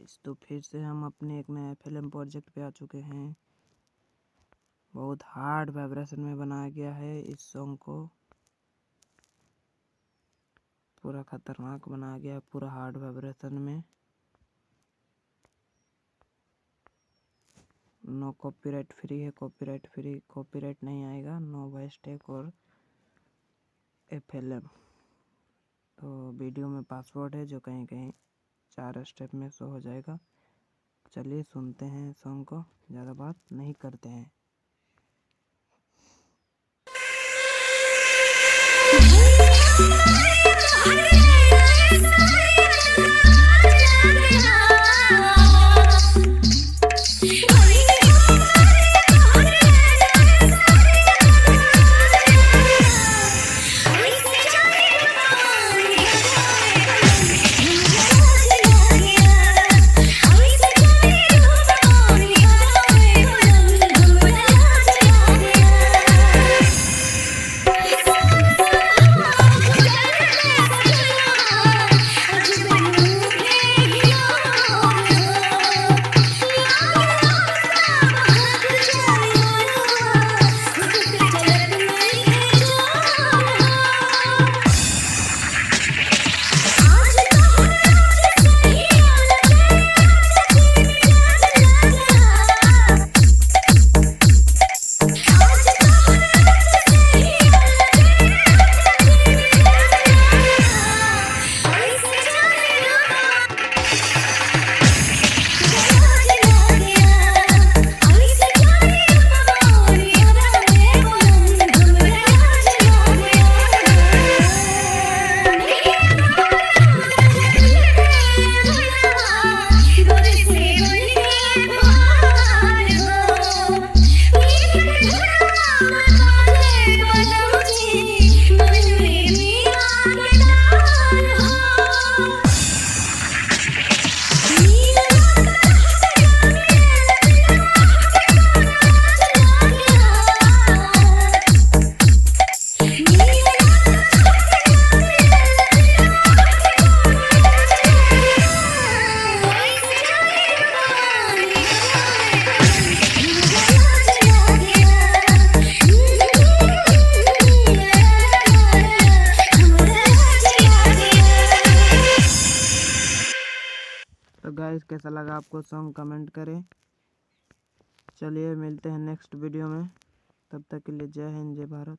Guys, तो फिर से हम अपने एक नए फिल्म प्रोजेक्ट पे आ चुके हैं। बहुत हार्ड वाइब्रेशन में बनाया गया है इस सॉन्ग को। पूरा खतरनाक बनाया गया है, पूरा हार्ड वाइब्रेशन में। नो कॉपीराइट फ्री है, कॉपीराइट नहीं आएगा। नो वॉइस टेक और FLM। तो वीडियो में पासवर्ड है जो कहीं कहीं 4 स्टेप में शो हो जाएगा। चलिए सुनते हैं सॉन्ग को, ज़्यादा बात नहीं करते हैं। तो गाइस, कैसा लगा आपको सॉन्ग, कमेंट करें। चलिए मिलते हैं नेक्स्ट वीडियो में, तब तक के लिए जय हिंद, जय भारत।